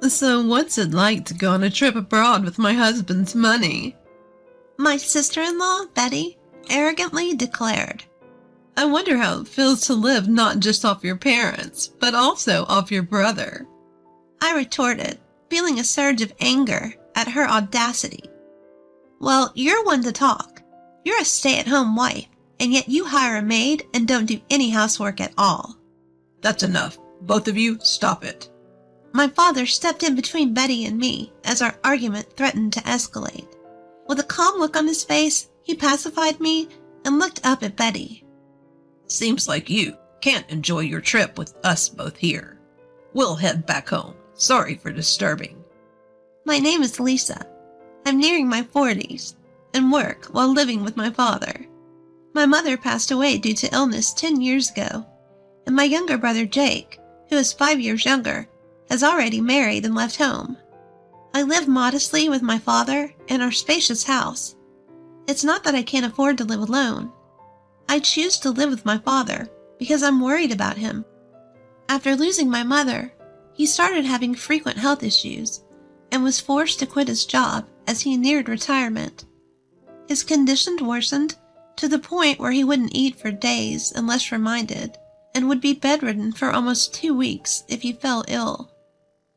So what's it like to go on a trip abroad with my husband's money? My sister-in-law, Betty, arrogantly declared. I wonder how it feels to live not just off your parents, but also off your brother. I retorted, feeling a surge of anger at her audacity. Well, you're one to talk. You're a stay-at-home wife, and yet you hire a maid and don't do any housework at all. That's enough. Both of you, stop it. My father stepped in between Betty and me as our argument threatened to escalate. With a calm look on his face, he pacified me and looked up at Betty. Seems like you can't enjoy your trip with us both here. We'll head back home. Sorry for disturbing. My name is Lisa. I'm nearing my 40s and work while living with my father. My mother passed away due to illness 10 years ago, and my younger brother Jake, who is 5 years younger, has already married and left home. I live modestly with my father in our spacious house. It's not that I can't afford to live alone. I choose to live with my father because I'm worried about him. After losing my mother, he started having frequent health issues and was forced to quit his job as he neared retirement. His condition worsened to the point where he wouldn't eat for days unless reminded, and would be bedridden for almost 2 weeks if he fell ill.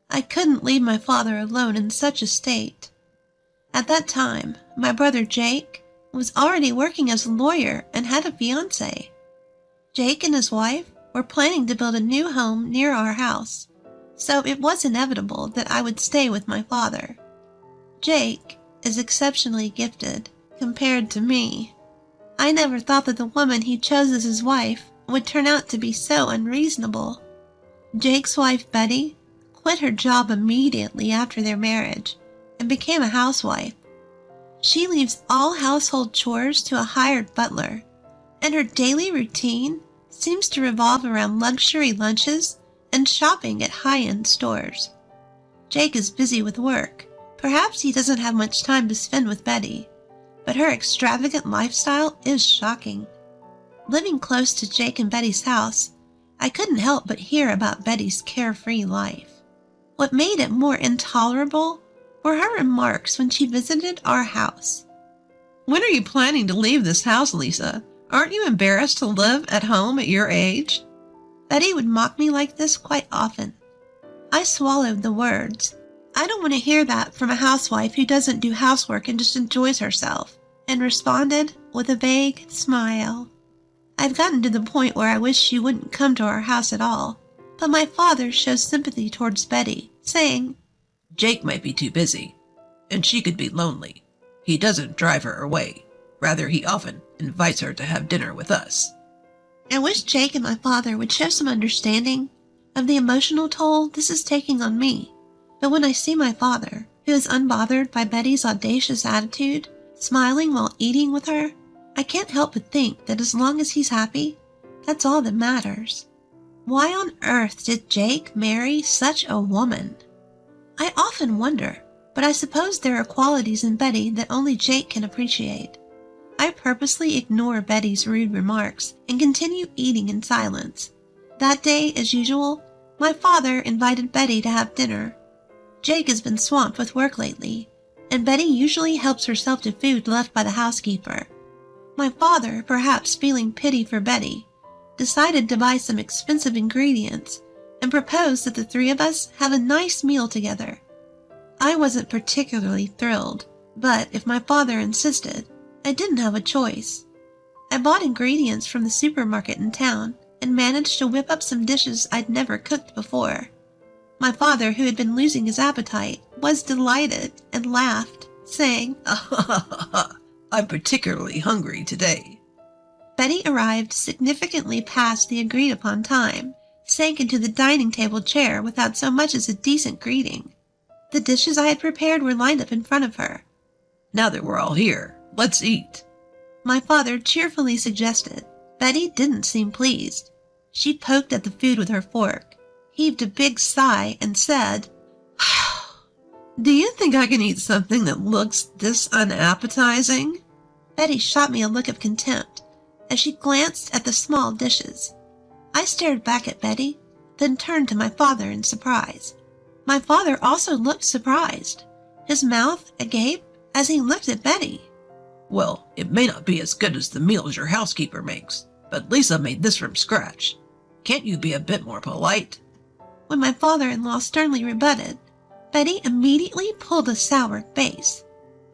I couldn't leave my father alone in such a state. At that time, my brother Jake was already working as a lawyer and had a fiancé. Jake and his wife were planning to build a new home near our house, so it was inevitable that I would stay with my father. Jake is exceptionally gifted compared to me. I never thought that the woman he chose as his wife would turn out to be so unreasonable. Jake's wife, Betty, quit her job immediately after their marriage and became a housewife. She leaves all household chores to a hired butler, and her daily routine seems to revolve around luxury lunches and shopping at high-end stores. Jake is busy with work. Perhaps he doesn't have much time to spend with Betty, but her extravagant lifestyle is shocking. Living close to Jake and Betty's house, I couldn't help but hear about Betty's carefree life. What made it more intolerable were her remarks when she visited our house. When are you planning to leave this house, Lisa? Aren't you embarrassed to live at home at your age? Betty would mock me like this quite often. I swallowed the words. I don't want to hear that from a housewife who doesn't do housework and just enjoys herself, and responded with a vague smile. I've gotten to the point where I wish she wouldn't come to our house at all, but my father shows sympathy towards Betty, saying, Jake might be too busy, and she could be lonely. He doesn't drive her away. Rather, he often invites her to have dinner with us. I wish Jake and my father would show some understanding of the emotional toll this is taking on me. But when I see my father, who is unbothered by Betty's audacious attitude, smiling while eating with her, I can't help but think that as long as he's happy, that's all that matters. Why on earth did Jake marry such a woman? I often wonder, but I suppose there are qualities in Betty that only Jake can appreciate. I purposely ignore Betty's rude remarks and continue eating in silence. That day, as usual, my father invited Betty to have dinner. Jake has been swamped with work lately, and Betty usually helps herself to food left by the housekeeper. My father, perhaps feeling pity for Betty, decided to buy some expensive ingredients and proposed that the three of us have a nice meal together. I wasn't particularly thrilled, but if my father insisted, I didn't have a choice. I bought ingredients from the supermarket in town and managed to whip up some dishes I'd never cooked before. My father, who had been losing his appetite, was delighted and laughed, saying, I'm particularly hungry today. Betty arrived significantly past the agreed-upon time, sank into the dining table chair without so much as a decent greeting. The dishes I had prepared were lined up in front of her. Now that we're all here, let's eat, my father cheerfully suggested. Betty didn't seem pleased. She poked at the food with her fork, heaved a big sigh, and said, Do you think I can eat something that looks this unappetizing? Betty shot me a look of contempt as she glanced at the small dishes. I stared back at Betty, then turned to my father in surprise. My father also looked surprised, his mouth agape as he looked at Betty. Well, it may not be as good as the meals your housekeeper makes, but Lisa made this from scratch. Can't you be a bit more polite? When my father-in-law sternly rebutted, Betty immediately pulled a sour face.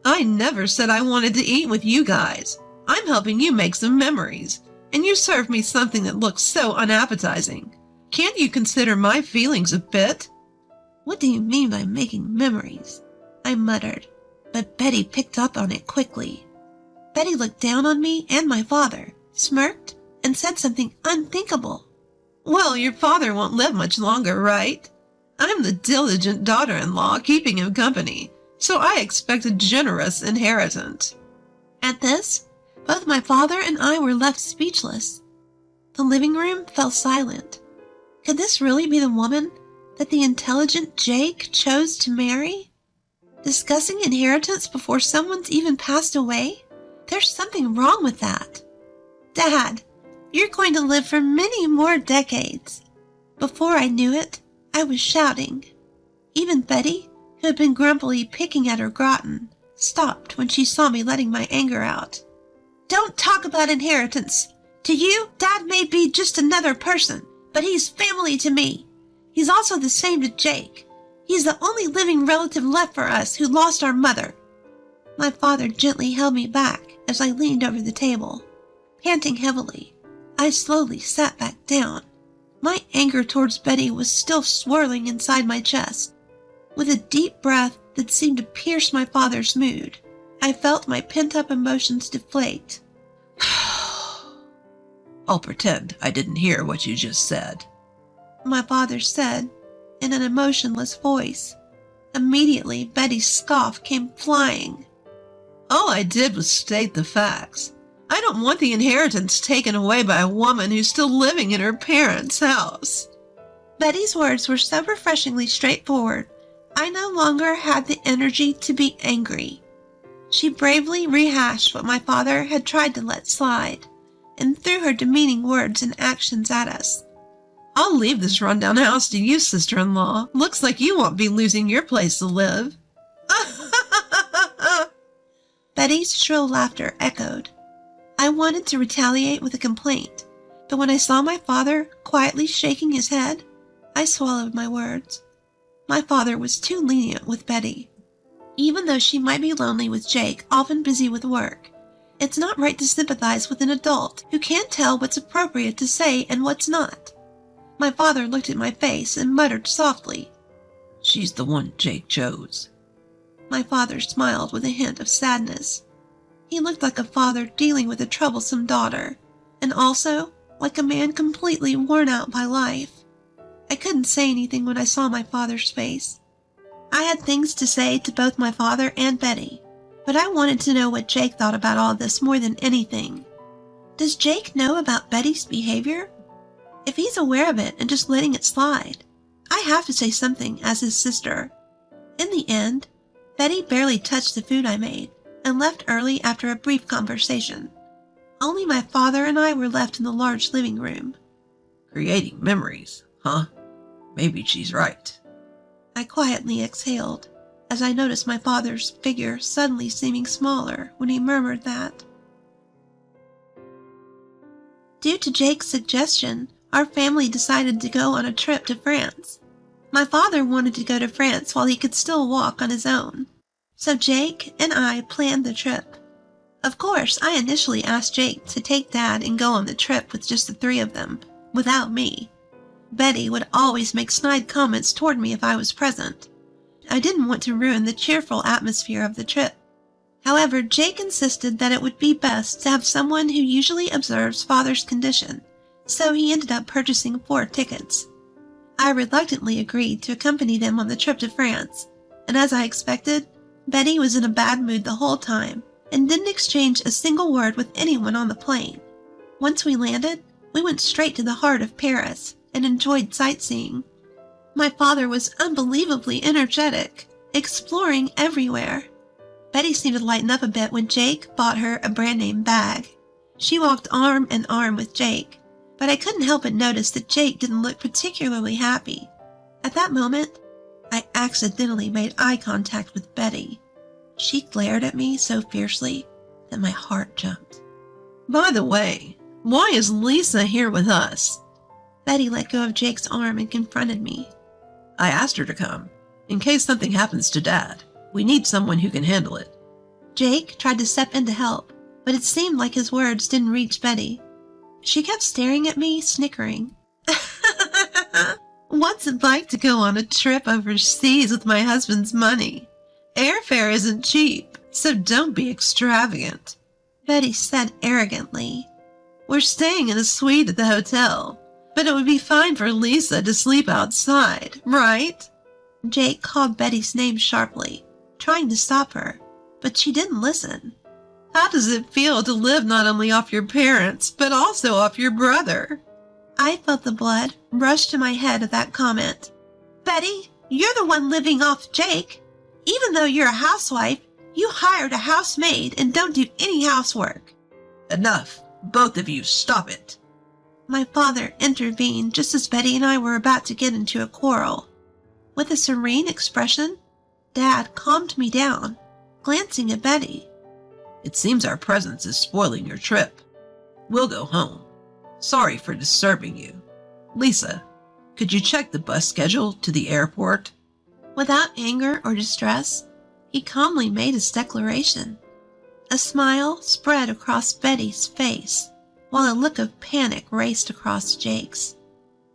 I never said I wanted to eat with you guys. I'm helping you make some memories, and you serve me something that looks so unappetizing. Can't you consider my feelings a bit? What do you mean by making memories? I muttered, but Betty picked up on it quickly. Betty looked down on me and my father, smirked, and said something unthinkable. Well, your father won't live much longer, right? I'm the diligent daughter-in-law keeping him company, so I expect a generous inheritance. At this, both my father and I were left speechless. The living room fell silent. Could this really be the woman that the intelligent Jake chose to marry? Discussing inheritance before someone's even passed away? There's something wrong with that. Dad, you're going to live for many more decades. Before I knew it, I was shouting. Even Betty, who had been grumpily picking at her gratin, stopped when she saw me letting my anger out. Don't talk about inheritance. To you, Dad may be just another person, but he's family to me. He's also the same to Jake. He's the only living relative left for us who lost our mother. My father gently held me back as I leaned over the table. Panting heavily, I slowly sat back down. My anger towards Betty was still swirling inside my chest. With a deep breath that seemed to pierce my father's mood, I felt my pent-up emotions deflate. I'll pretend I didn't hear what you just said, my father said in an emotionless voice. Immediately, Betty's scoff came flying. All I did was state the facts. I don't want the inheritance taken away by a woman who's still living in her parents' house. Betty's words were so refreshingly straightforward, I no longer had the energy to be angry. She bravely rehashed what my father had tried to let slide, and threw her demeaning words and actions at us. I'll leave this rundown house to you, sister-in-law. Looks like you won't be losing your place to live. Betty's shrill laughter echoed. I wanted to retaliate with a complaint, but when I saw my father quietly shaking his head, I swallowed my words. My father was too lenient with Betty. Even though she might be lonely with Jake, often busy with work, it's not right to sympathize with an adult who can't tell what's appropriate to say and what's not. My father looked at my face and muttered softly, She's the one Jake chose. My father smiled with a hint of sadness. He looked like a father dealing with a troublesome daughter, and also like a man completely worn out by life. I couldn't say anything when I saw my father's face. I had things to say to both my father and Betty, but I wanted to know what Jake thought about all this more than anything. Does Jake know about Betty's behavior? If he's aware of it and just letting it slide, I have to say something as his sister. In the end, Betty barely touched the food I made and left early after a brief conversation. Only my father and I were left in the large living room. Creating memories, huh? Maybe she's right. I quietly exhaled as I noticed my father's figure suddenly seeming smaller when he murmured that. Due to Jake's suggestion, our family decided to go on a trip to France. My father wanted to go to France while he could still walk on his own, so Jake and I planned the trip. Of course, I initially asked Jake to take Dad and go on the trip with just the three of them, without me. Betty would always make snide comments toward me if I was present. I didn't want to ruin the cheerful atmosphere of the trip. However, Jake insisted that it would be best to have someone who usually observes Father's condition, so he ended up purchasing 4 tickets. I reluctantly agreed to accompany them on the trip to France, and as I expected, Betty was in a bad mood the whole time and didn't exchange a single word with anyone on the plane. Once we landed, we went straight to the heart of Paris and enjoyed sightseeing. My father was unbelievably energetic, exploring everywhere. Betty seemed to lighten up a bit when Jake bought her a brand-name bag. She walked arm in arm with Jake, but I couldn't help but notice that Jake didn't look particularly happy. At that moment, I accidentally made eye contact with Betty. She glared at me so fiercely that my heart jumped. By the way, why is Lisa here with us? Betty let go of Jake's arm and confronted me. I asked her to come. In case something happens to Dad, we need someone who can handle it. Jake tried to step in to help, but it seemed like his words didn't reach Betty. She kept staring at me, snickering. What's it like to go on a trip overseas with my husband's money? Airfare isn't cheap, so don't be extravagant, Betty said arrogantly. We're staying in a suite at the hotel, but it would be fine for Lisa to sleep outside, right? Jake called Betty's name sharply, trying to stop her, but she didn't listen. How does it feel to live not only off your parents, but also off your brother? I felt the blood rush to my head at that comment. Betty, you're the one living off Jake. Even though you're a housewife, you hired a housemaid and don't do any housework. Enough. Both of you, stop it. My father intervened just as Betty and I were about to get into a quarrel. With a serene expression, Dad calmed me down, glancing at Betty. It seems our presence is spoiling your trip. We'll go home. Sorry for disturbing you. Lisa, could you check the bus schedule to the airport? Without anger or distress, he calmly made his declaration. A smile spread across Betty's face, while a look of panic raced across Jake's.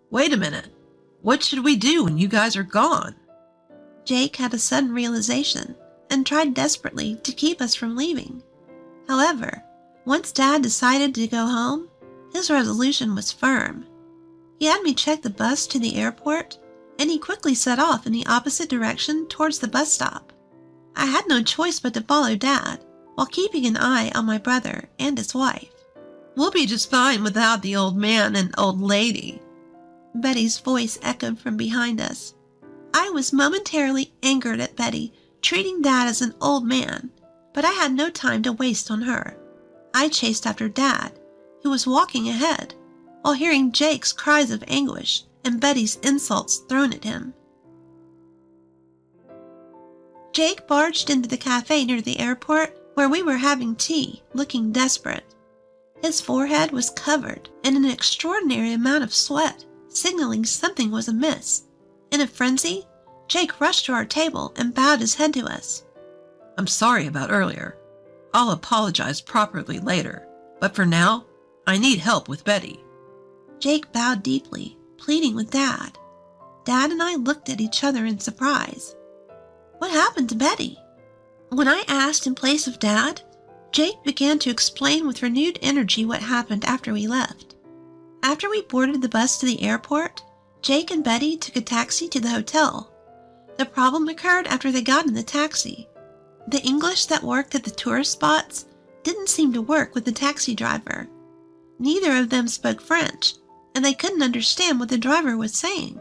Wait a minute. What should we do when you guys are gone? Jake had a sudden realization and tried desperately to keep us from leaving. However, once Dad decided to go home, his resolution was firm. He had me check the bus to the airport, and he quickly set off in the opposite direction towards the bus stop. I had no choice but to follow Dad, while keeping an eye on my brother and his wife. We'll be just fine without the old man and old lady. Betty's voice echoed from behind us. I was momentarily angered at Betty treating Dad as an old man, but I had no time to waste on her. I chased after Dad, who was walking ahead, while hearing Jake's cries of anguish and Betty's insults thrown at him. Jake barged into the cafe near the airport where we were having tea, looking desperate. His forehead was covered in an extraordinary amount of sweat, signaling something was amiss. In a frenzy, Jake rushed to our table and bowed his head to us. I'm sorry about earlier. I'll apologize properly later, but for now, I need help with Betty. Jake bowed deeply, pleading with Dad. Dad and I looked at each other in surprise. What happened to Betty? When I asked in place of Dad, Jake began to explain with renewed energy what happened after we left. After we boarded the bus to the airport, Jake and Betty took a taxi to the hotel. The problem occurred after they got in the taxi. The English that worked at the tourist spots didn't seem to work with the taxi driver. Neither of them spoke French, and they couldn't understand what the driver was saying.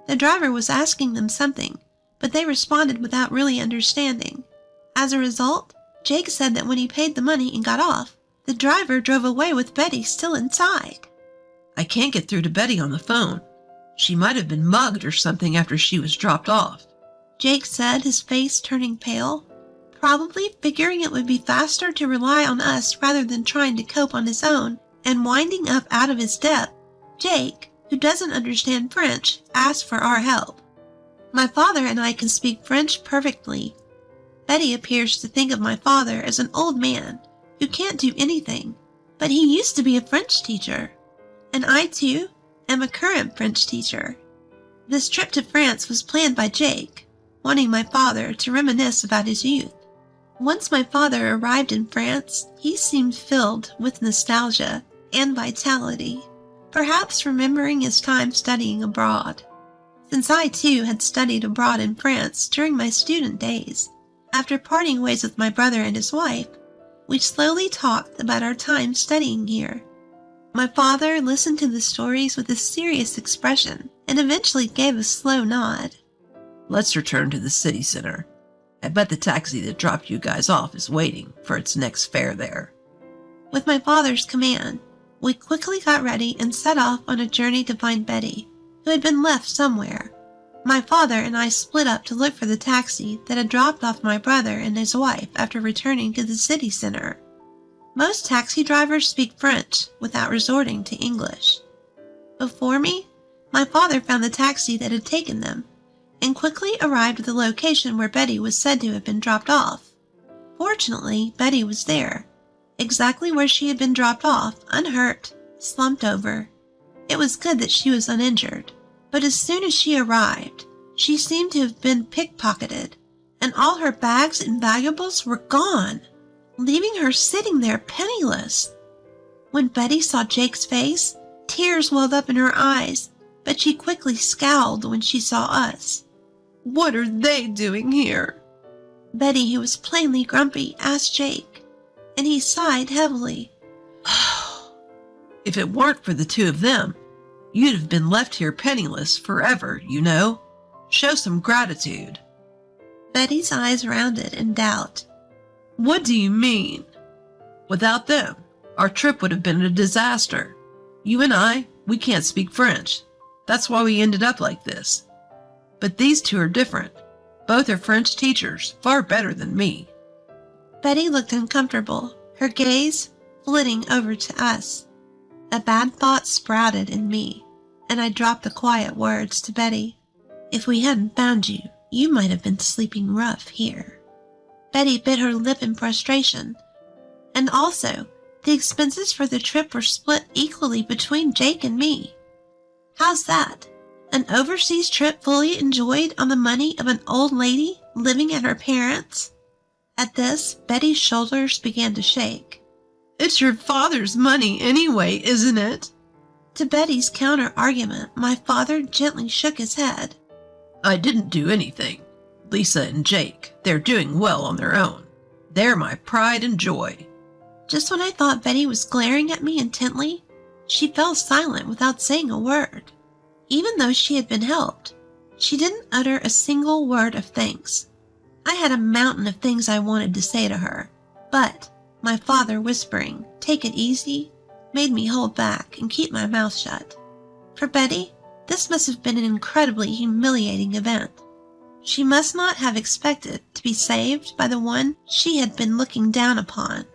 The driver was asking them something, but they responded without really understanding. As a result, Jake said that when he paid the money and got off, the driver drove away with Betty still inside. I can't get through to Betty on the phone. She might have been mugged or something after she was dropped off, Jake said, his face turning pale, probably figuring it would be faster to rely on us rather than trying to cope on his own and winding up out of his depth. Jake, who doesn't understand French, asked for our help. My father and I can speak French perfectly. Betty appears to think of my father as an old man who can't do anything, but he used to be a French teacher. And I, too, am a current French teacher. This trip to France was planned by Jake, wanting my father to reminisce about his youth. Once my father arrived in France, he seemed filled with nostalgia and vitality, perhaps remembering his time studying abroad. Since I, too, had studied abroad in France during my student days, after parting ways with my brother and his wife, we slowly talked about our time studying here. My father listened to the stories with a serious expression and eventually gave a slow nod. Let's return to the city center. I bet the taxi that dropped you guys off is waiting for its next fare there. With my father's command, we quickly got ready and set off on a journey to find Betty, who had been left somewhere. My father and I split up to look for the taxi that had dropped off my brother and his wife after returning to the city center. Most taxi drivers speak French without resorting to English. Before me, my father found the taxi that had taken them and quickly arrived at the location where Betty was said to have been dropped off. Fortunately, Betty was there, exactly where she had been dropped off, unhurt, slumped over. It was good that she was uninjured, but as soon as she arrived, she seemed to have been pickpocketed, and all her bags and valuables were gone, leaving her sitting there penniless. When Betty saw Jake's face, tears welled up in her eyes, but she quickly scowled when she saw us. What are they doing here? Betty, who was plainly grumpy, asked Jake, and he sighed heavily. If it weren't for the two of them, you'd have been left here penniless forever, you know. Show some gratitude. Betty's eyes rounded in doubt. What do you mean? Without them, our trip would have been a disaster. You and I, we can't speak French. That's why we ended up like this. But these two are different. Both are French teachers, far better than me. Betty looked uncomfortable, her gaze flitting over to us. A bad thought sprouted in me, and I dropped the quiet words to Betty. If we hadn't found you, you might have been sleeping rough here. Betty bit her lip in frustration. And also, the expenses for the trip were split equally between Jake and me. How's that? An overseas trip fully enjoyed on the money of an old lady living at her parents'? At this, Betty's shoulders began to shake. It's your father's money anyway, isn't it? To Betty's counter-argument, my father gently shook his head. I didn't do anything. Lisa and Jake, they're doing well on their own. They're my pride and joy. Just when I thought Betty was glaring at me intently, she fell silent without saying a word. Even though she had been helped, she didn't utter a single word of thanks. I had a mountain of things I wanted to say to her, but my father whispering, "Take it easy," made me hold back and keep my mouth shut. For Betty, this must have been an incredibly humiliating event. She must not have expected to be saved by the one she had been looking down upon.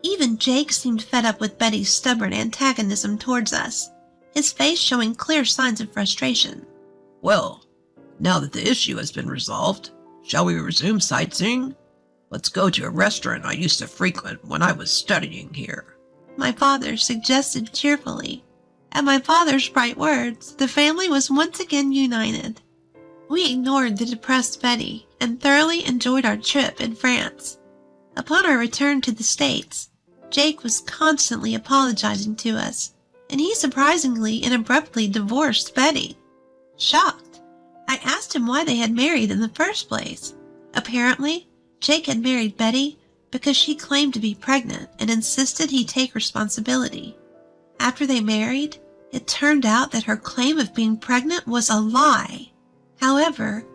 Even Jake seemed fed up with Betty's stubborn antagonism towards us, his face showing clear signs of frustration. Well, now that the issue has been resolved, shall we resume sightseeing? Let's go to a restaurant I used to frequent when I was studying here. My father suggested cheerfully. At my father's bright words, the family was once again united. We ignored the depressed Betty and thoroughly enjoyed our trip in France. Upon our return to the States, Jake was constantly apologizing to us, and he surprisingly and abruptly divorced Betty. Shocked, I asked him why they had married in the first place. Apparently, Jake had married Betty because she claimed to be pregnant and insisted he take responsibility. After they married, it turned out that her claim of being pregnant was a lie. However,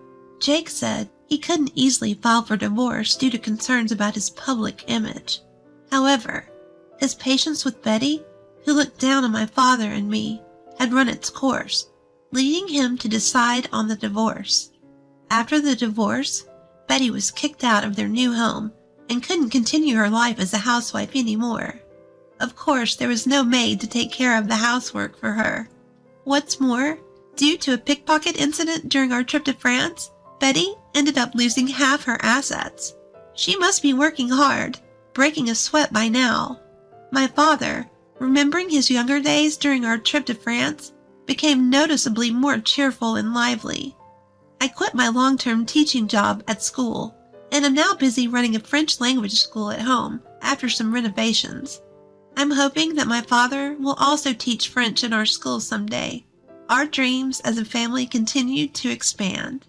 Jake said he couldn't easily file for divorce due to concerns about his public image. However, his patience with Betty, who looked down on my father and me, had run its course, leading him to decide on the divorce. After the divorce, Betty was kicked out of their new home and couldn't continue her life as a housewife anymore. Of course, there was no maid to take care of the housework for her. What's more, due to a pickpocket incident during our trip to France, Betty ended up losing half her assets. She must be working hard, breaking a sweat by now. My father, remembering his younger days during our trip to France, became noticeably more cheerful and lively. I quit my long-term teaching job at school and am now busy running a French language school at home after some renovations. I'm hoping that my father will also teach French in our school someday. Our dreams as a family continue to expand.